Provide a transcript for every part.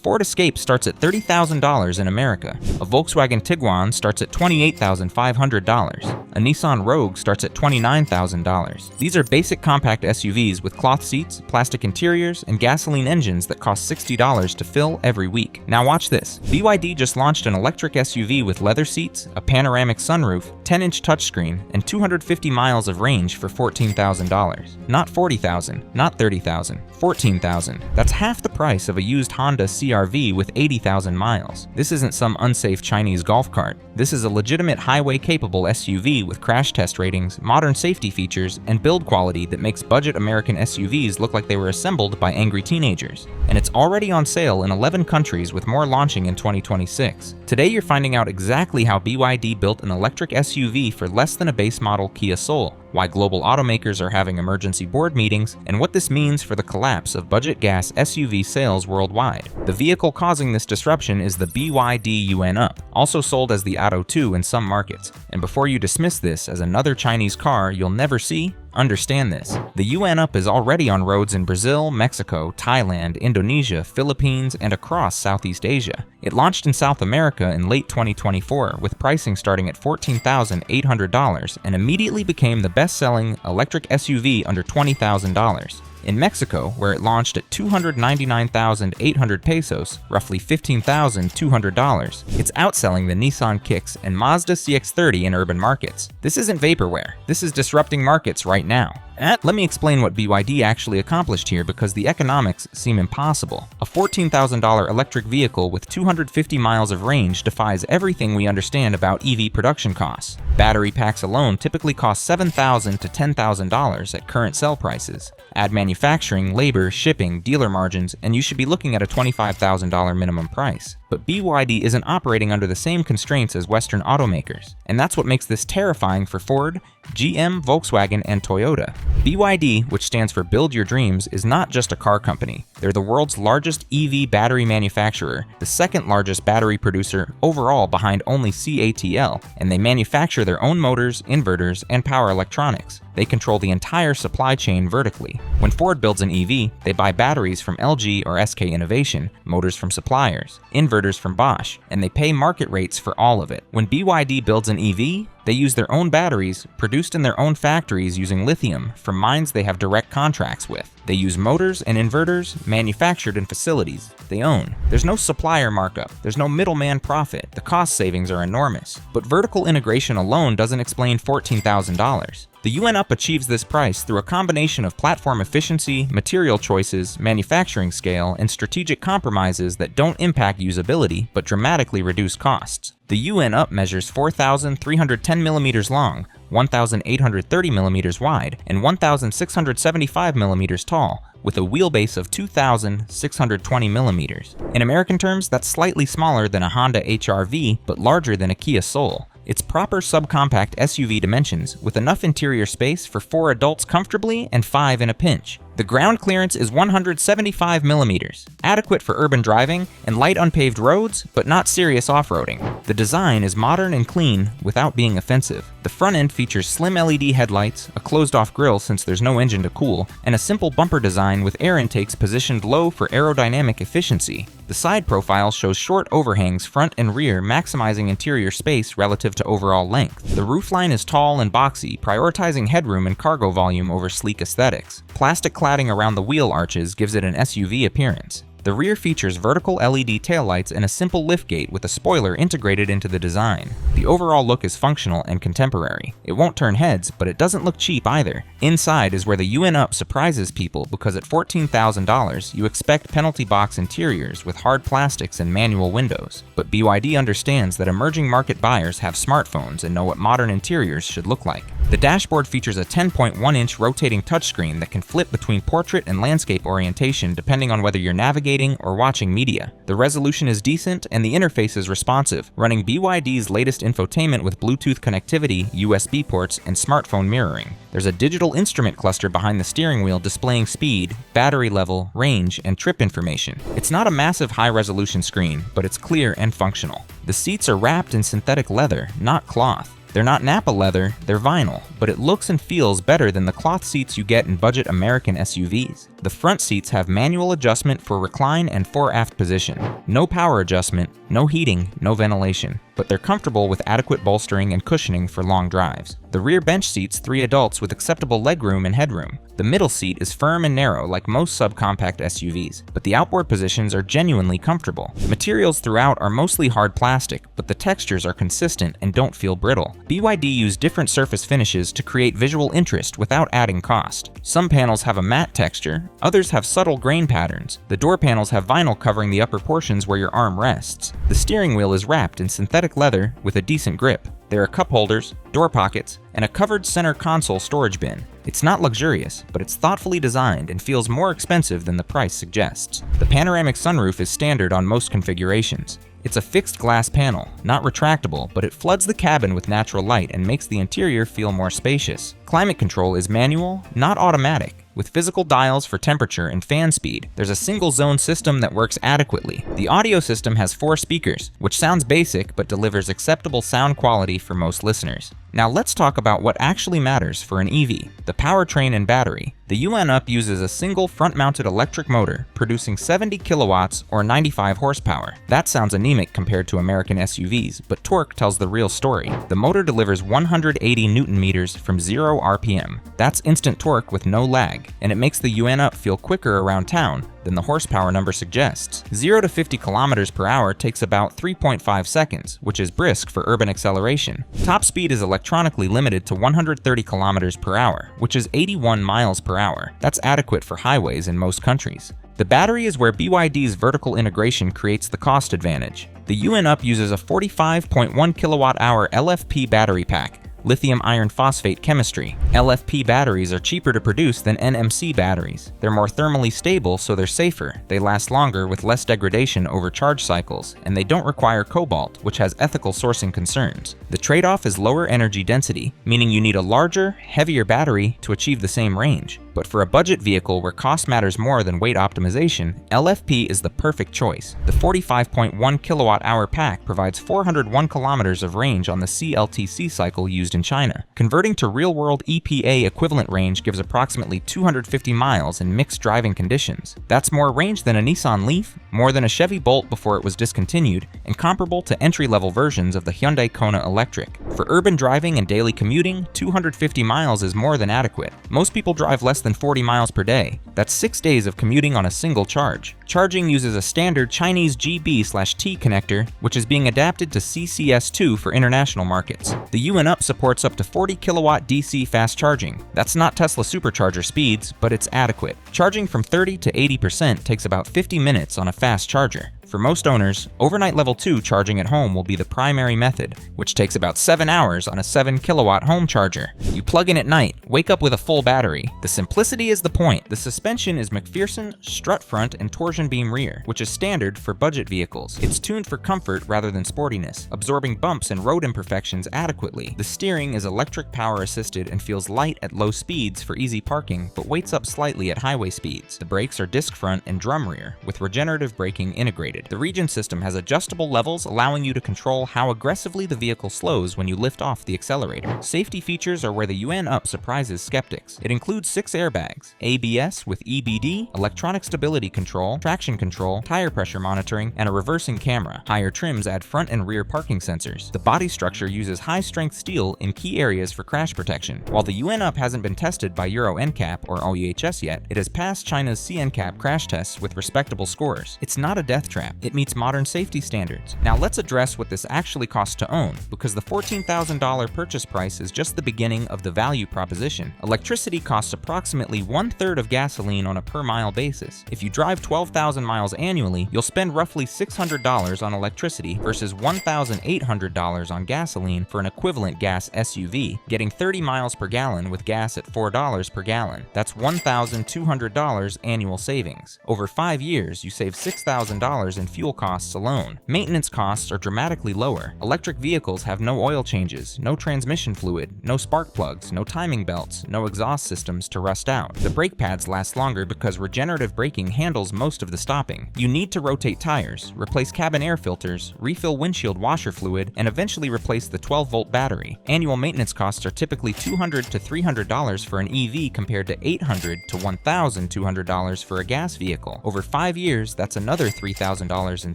Ford Escape starts at $30,000 in America. A Volkswagen Tiguan starts at $28,500. A Nissan Rogue starts at $29,000. These are basic compact SUVs with cloth seats, plastic interiors, and gasoline engines that cost $60 to fill every week. Now watch this. BYD just launched an electric SUV with leather seats, a panoramic sunroof, 10-inch touchscreen, and 250 miles of range for $14,000. Not $40,000, not $30,000, $14,000. That's half the price of a used Honda CR-V with 80,000 miles. This isn't some unsafe Chinese golf cart. This is a legitimate highway-capable SUV with crash test ratings, modern safety features, and build quality that makes budget American SUVs look like they were assembled by angry teenagers. And it's already on sale in 11 countries with more launching in 2026. Today you're finding out exactly how BYD built an electric SUV for less than a base model Kia Soul, why global automakers are having emergency board meetings, and what this means for the collapse of budget gas SUV sales worldwide. The vehicle causing this disruption is the BYD UN-UP, also sold as the Atto 2 in some markets. And before you dismiss this as another Chinese car you'll never see, understand this. The UN-UP is already on roads in Brazil, Mexico, Thailand, Indonesia, Philippines, and across Southeast Asia. It launched in South America in late 2024 with pricing starting at $14,800 and immediately became the best-selling electric SUV under $20,000. In Mexico, where it launched at 299,800 pesos, roughly $15,200, it's outselling the Nissan Kicks and Mazda CX-30 in urban markets. This isn't vaporware. This is disrupting markets right now. Let me explain what BYD actually accomplished here because the economics seem impossible. A $14,000 electric vehicle with 250 miles of range defies everything we understand about EV production costs. Battery packs alone typically cost $7,000 to $10,000 at current sell prices. Add manufacturing, labor, shipping, dealer margins, and you should be looking at a $25,000 minimum price. But BYD isn't operating under the same constraints as Western automakers, and that's what makes this terrifying for Ford, GM, Volkswagen, and Toyota. BYD, which stands for Build Your Dreams, is not just a car company. They're the world's largest EV battery manufacturer, the second largest battery producer overall behind only CATL, and they manufacture their own motors, inverters, and power electronics. They control the entire supply chain vertically. When Ford builds an EV, they buy batteries from LG or SK Innovation, motors from suppliers, inverters from Bosch, and they pay market rates for all of it. When BYD builds an EV, they use their own batteries, produced in their own factories using lithium from mines they have direct contracts with. They use motors and inverters manufactured in facilities they own. There's no supplier markup, there's no middleman profit, the cost savings are enormous. But vertical integration alone doesn't explain $14,000. The UN-UP achieves this price through a combination of platform efficiency, material choices, manufacturing scale, and strategic compromises that don't impact usability but dramatically reduce costs. The UN-UP measures 4,310 millimeters long, 1,830 millimeters wide, and 1,675 millimeters tall, with a wheelbase of 2,620 millimeters. In American terms, that's slightly smaller than a Honda HR-V, but larger than a Kia Soul. It's proper subcompact SUV dimensions, with enough interior space for 4 adults comfortably and 5 in a pinch. The ground clearance is 175 millimeters, adequate for urban driving and light unpaved roads, but not serious off-roading. The design is modern and clean without being offensive. The front end features slim LED headlights, a closed-off grille since there's no engine to cool, and a simple bumper design with air intakes positioned low for aerodynamic efficiency. The side profile shows short overhangs front and rear, maximizing interior space relative to overall length. The roofline is tall and boxy, prioritizing headroom and cargo volume over sleek aesthetics. Plastic cladding around the wheel arches gives it an SUV appearance. The rear features vertical LED taillights and a simple liftgate with a spoiler integrated into the design. The overall look is functional and contemporary. It won't turn heads, but it doesn't look cheap either. Inside is where the UN-UP surprises people because at $14,000, you expect penalty box interiors with hard plastics and manual windows. But BYD understands that emerging market buyers have smartphones and know what modern interiors should look like. The dashboard features a 10.1-inch rotating touchscreen that can flip between portrait and landscape orientation depending on whether you're navigating or watching media. The resolution is decent and the interface is responsive, running BYD's latest infotainment with Bluetooth connectivity, USB ports, and smartphone mirroring. There's a digital instrument cluster behind the steering wheel displaying speed, battery level, range, and trip information. It's not a massive high-resolution screen, but it's clear and functional. The seats are wrapped in synthetic leather, not cloth. They're not Napa leather, they're vinyl, but it looks and feels better than the cloth seats you get in budget American SUVs. The front seats have manual adjustment for recline and fore-aft position. No power adjustment, no heating, no ventilation, but they're comfortable with adequate bolstering and cushioning for long drives. The rear bench seats 3 adults with acceptable legroom and headroom. The middle seat is firm and narrow like most subcompact SUVs, but the outboard positions are genuinely comfortable. Materials throughout are mostly hard plastic, but the textures are consistent and don't feel brittle. BYD used different surface finishes to create visual interest without adding cost. Some panels have a matte texture, others have subtle grain patterns. The door panels have vinyl covering the upper portions where your arm rests. The steering wheel is wrapped in synthetic leather with a decent grip. There are cup holders, door pockets, and a covered center console storage bin. It's not luxurious, but it's thoughtfully designed and feels more expensive than the price suggests. The panoramic sunroof is standard on most configurations. It's a fixed glass panel, not retractable, but it floods the cabin with natural light and makes the interior feel more spacious. Climate control is manual, not automatic, with physical dials for temperature and fan speed. There's a single zone system that works adequately. The audio system has 4 speakers, which sounds basic but delivers acceptable sound quality for most listeners. Now let's talk about what actually matters for an EV, the powertrain and battery. The UN-UP uses a single front-mounted electric motor, producing 70 kilowatts or 95 horsepower. That sounds anemic compared to American SUVs, but torque tells the real story. The motor delivers 180 newton meters from 0 RPM. That's instant torque with no lag, and it makes the UN-UP feel quicker around town than the horsepower number suggests. 0 to 50 kilometers per hour takes about 3.5 seconds, which is brisk for urban acceleration. Top speed is electronically limited to 130 kilometers per hour, which is 81 miles per hour. That's adequate for highways in most countries. The battery is where BYD's vertical integration creates the cost advantage. The UN-UP uses a 45.1 kilowatt-hour LFP battery pack, lithium iron phosphate chemistry. LFP batteries are cheaper to produce than NMC batteries. They're more thermally stable, so they're safer. They last longer with less degradation over charge cycles, and they don't require cobalt, which has ethical sourcing concerns. The trade-off is lower energy density, meaning you need a larger, heavier battery to achieve the same range. But for a budget vehicle where cost matters more than weight optimization, LFP is the perfect choice. The 45.1 kilowatt-hour pack provides 401 kilometers of range on the CLTC cycle used in China. Converting to real-world EPA equivalent range gives approximately 250 miles in mixed driving conditions. That's more range than a Nissan Leaf, more than a Chevy Bolt before it was discontinued, and comparable to entry-level versions of the Hyundai Kona Electric. For urban driving and daily commuting, 250 miles is more than adequate. Most people drive less than 40 miles per day. That's 6 days of commuting on a single charge. Charging uses a standard Chinese GB/T connector, which is being adapted to CCS2 for international markets. The UN-UP supports up to 40 kilowatt DC fast charging. That's not Tesla supercharger speeds, but it's adequate. Charging from 30 to 80% takes about 50 minutes on a fast charger. For most owners, overnight level 2 charging at home will be the primary method, which takes about 7 hours on a 7 kilowatt home charger. You plug in at night, wake up with a full battery. The simplicity is the point. The suspension is McPherson, strut front, and torsion beam rear, which is standard for budget vehicles. It's tuned for comfort rather than sportiness, absorbing bumps and road imperfections adequately. The steering is electric power assisted and feels light at low speeds for easy parking, but weights up slightly at highway speeds. The brakes are disc front and drum rear, with regenerative braking integrated. The Region system has adjustable levels, allowing you to control how aggressively the vehicle slows when you lift off the accelerator. Safety features are where the UN-UP surprises skeptics. It includes 6 airbags, ABS with EBD, electronic stability control, traction control, tire pressure monitoring, and a reversing camera. Higher trims add front and rear parking sensors. The body structure uses high-strength steel in key areas for crash protection. While the UN-UP hasn't been tested by Euro NCAP or OEHS yet, it has passed China's CNCAP crash tests with respectable scores. It's not a death trap. It meets modern safety standards. Now let's address what this actually costs to own, because the $14,000 purchase price is just the beginning of the value proposition. Electricity costs approximately 1/3 of gasoline on a per-mile basis. If you drive 12,000 miles annually, you'll spend roughly $600 on electricity versus $1,800 on gasoline for an equivalent gas SUV, getting 30 miles per gallon with gas at $4 per gallon. That's $1,200 annual savings. Over 5 years, you save $6,000 in in fuel costs alone. Maintenance costs are dramatically lower. Electric vehicles have no oil changes, no transmission fluid, no spark plugs, no timing belts, no exhaust systems to rust out. The brake pads last longer because regenerative braking handles most of the stopping. You need to rotate tires, replace cabin air filters, refill windshield washer fluid, and eventually replace the 12-volt battery. Annual maintenance costs are typically $200 to $300 for an EV compared to $800 to $1,200 for a gas vehicle. Over 5 years, that's another $3,000 in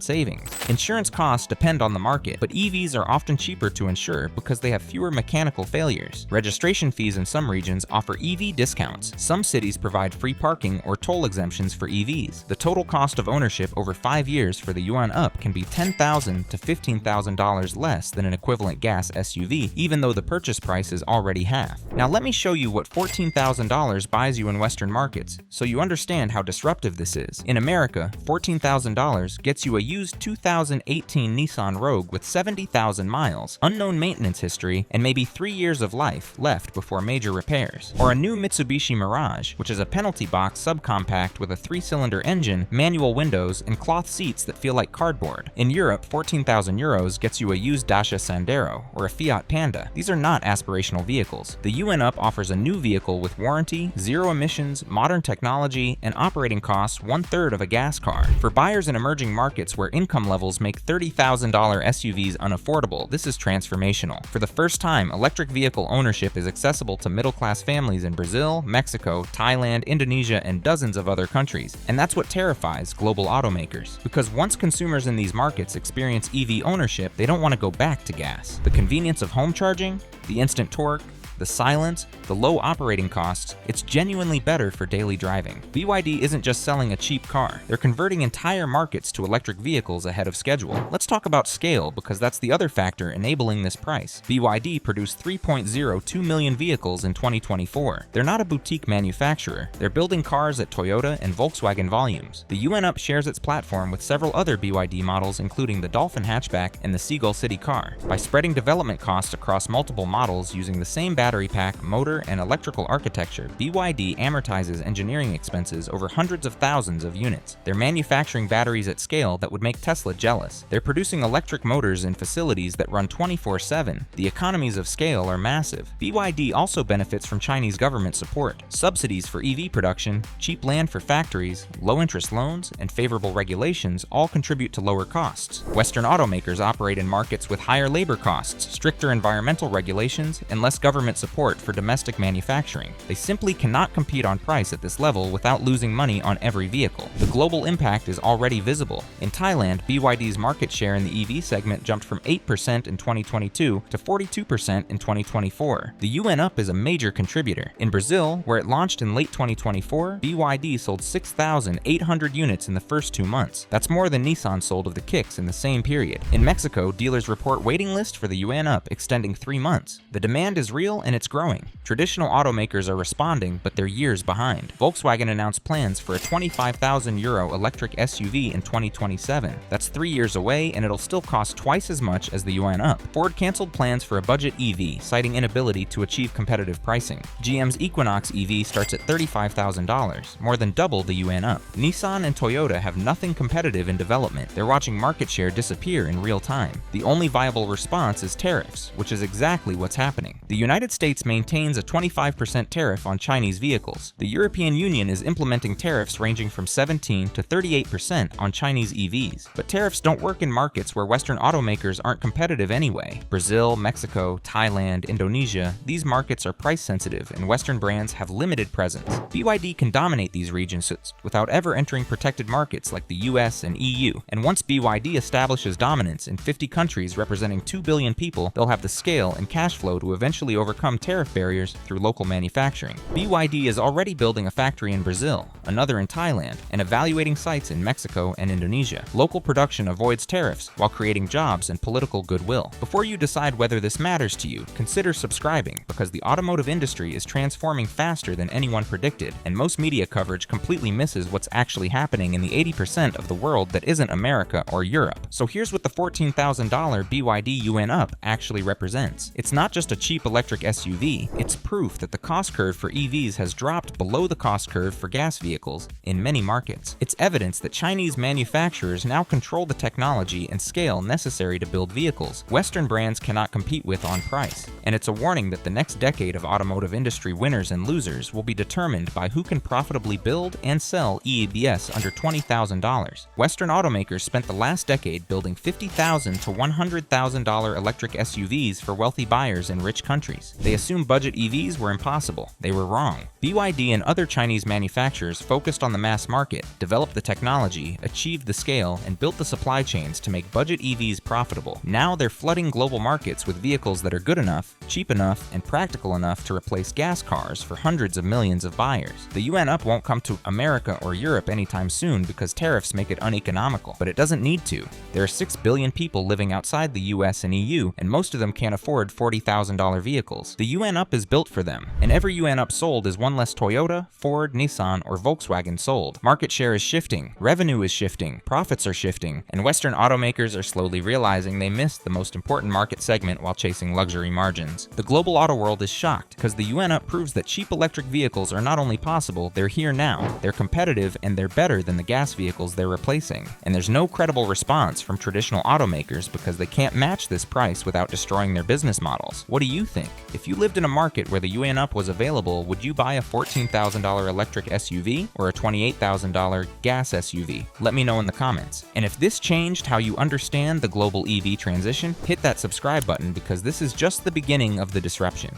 savings. Insurance costs depend on the market, but EVs are often cheaper to insure because they have fewer mechanical failures. Registration fees in some regions offer EV discounts. Some cities provide free parking or toll exemptions for EVs. The total cost of ownership over 5 years for the Yuan Up can be $10,000 to $15,000 less than an equivalent gas SUV, even though the purchase price is already half. Now let me show you what $14,000 buys you in Western markets, so you understand how disruptive this is. In America, $14,000 gets you a used 2018 Nissan Rogue with 70,000 miles, unknown maintenance history, and maybe 3 years of life left before major repairs. Or a new Mitsubishi Mirage, which is a penalty box subcompact with a 3-cylinder engine, manual windows, and cloth seats that feel like cardboard. In Europe, 14,000 euros gets you a used Dacia Sandero or a Fiat Panda. These are not aspirational vehicles. The Yuan Up offers a new vehicle with warranty, zero emissions, modern technology, and operating costs 1/3 of a gas car. For buyers in emerging markets where income levels make $30,000 SUVs unaffordable, this is transformational. For the first time, electric vehicle ownership is accessible to middle-class families in Brazil, Mexico, Thailand, Indonesia, and dozens of other countries. And that's what terrifies global automakers. Because once consumers in these markets experience EV ownership, they don't want to go back to gas. The convenience of home charging, the instant torque, the silence, the low operating costs, it's genuinely better for daily driving. BYD isn't just selling a cheap car, they're converting entire markets to electric vehicles ahead of schedule. Let's talk about scale, because that's the other factor enabling this price. BYD produced 3.02 million vehicles in 2024. They're not a boutique manufacturer, they're building cars at Toyota and Volkswagen volumes. The Yuan Up shares its platform with several other BYD models, including the Dolphin hatchback and the Seagull City car. By spreading development costs across multiple models using the same battery pack, motor, and electrical architecture, BYD amortizes engineering expenses over hundreds of thousands of units. They're manufacturing batteries at scale that would make Tesla jealous. They're producing electric motors in facilities that run 24/7. The economies of scale are massive. BYD also benefits from Chinese government support. Subsidies for EV production, cheap land for factories, low-interest loans, and favorable regulations all contribute to lower costs. Western automakers operate in markets with higher labor costs, stricter environmental regulations, and less government support for domestic manufacturing. They simply cannot compete on price at this level without losing money on every vehicle. The global impact is already visible. In Thailand, BYD's market share in the EV segment jumped from 8% in 2022 to 42% in 2024. The Yuan Up is a major contributor. In Brazil, where it launched in late 2024, BYD sold 6,800 units in the first 2 months. That's more than Nissan sold of the Kicks in the same period. In Mexico, dealers report waiting list for the Yuan Up extending 3 months. The demand is real and it's growing. Traditional automakers are responding, but they're years behind. Volkswagen announced plans for a 25,000 euro electric SUV in 2027. That's 3 years away, and it'll still cost twice as much as the Yuan Up. Ford canceled plans for a budget EV, citing inability to achieve competitive pricing. GM's Equinox EV starts at $35,000, more than double the Yuan Up. Nissan and Toyota have nothing competitive in development. They're watching market share disappear in real time. The only viable response is tariffs, which is exactly what's happening. The United States maintains a 25% tariff on Chinese vehicles. The European Union is implementing tariffs ranging from 17 to 38% on Chinese EVs. But tariffs don't work in markets where Western automakers aren't competitive anyway. Brazil, Mexico, Thailand, Indonesia, these markets are price sensitive and Western brands have limited presence. BYD can dominate these regions without ever entering protected markets like the US and EU. And once BYD establishes dominance in 50 countries representing 2 billion people, they'll have the scale and cash flow to eventually overcome tariff barriers through local manufacturing. BYD is already building a factory in Brazil, another in Thailand, and evaluating sites in Mexico and Indonesia. Local production avoids tariffs while creating jobs and political goodwill. Before you decide whether this matters to you, consider subscribing, because the automotive industry is transforming faster than anyone predicted, and most media coverage completely misses what's actually happening in the 80% of the world that isn't America or Europe. So here's what the $14,000 BYD Yuan Up actually represents. It's not just a cheap electric SUV, it's proof that the cost curve for EVs has dropped below the cost curve for gas vehicles in many markets. It's evidence that Chinese manufacturers now control the technology and scale necessary to build vehicles Western brands cannot compete with on price. And it's a warning that the next decade of automotive industry winners and losers will be determined by who can profitably build and sell EABS under $20,000. Western automakers spent the last decade building $50,000 to $100,000 electric SUVs for wealthy buyers in rich countries. They assumed budget EVs were impossible. They were wrong. BYD and other Chinese manufacturers focused on the mass market, developed the technology, achieved the scale, and built the supply chains to make budget EVs profitable. Now they're flooding global markets with vehicles that are good enough, cheap enough, and practical enough to replace gas cars for hundreds of millions of buyers. The UN up won't come to America or Europe anytime soon because tariffs make it uneconomical, but it doesn't need to. There are 6 billion people living outside the US and EU, and most of them can't afford $40,000 vehicles. The UN up is built for them, and every UN up sold is one less Toyota, Ford, Nissan, or Volkswagen sold. Market share is shifting, revenue is shifting, profits are shifting, and Western automakers are slowly realizing they missed the most important market segment while chasing luxury margins. The global auto world is shocked because the UN up proves that cheap electric vehicles are not only possible, they're here now. They're competitive and they're better than the gas vehicles they're replacing. And there's no credible response from traditional automakers because they can't match this price without destroying their business models. What do you think? If you lived in a market where the UN up was available, would you buy a $14,000 electric SUV or a $28,000 gas SUV? Let me know in the comments. And if this changed how you understand the global EV transition, hit that subscribe button because this is just the beginning of the disruption.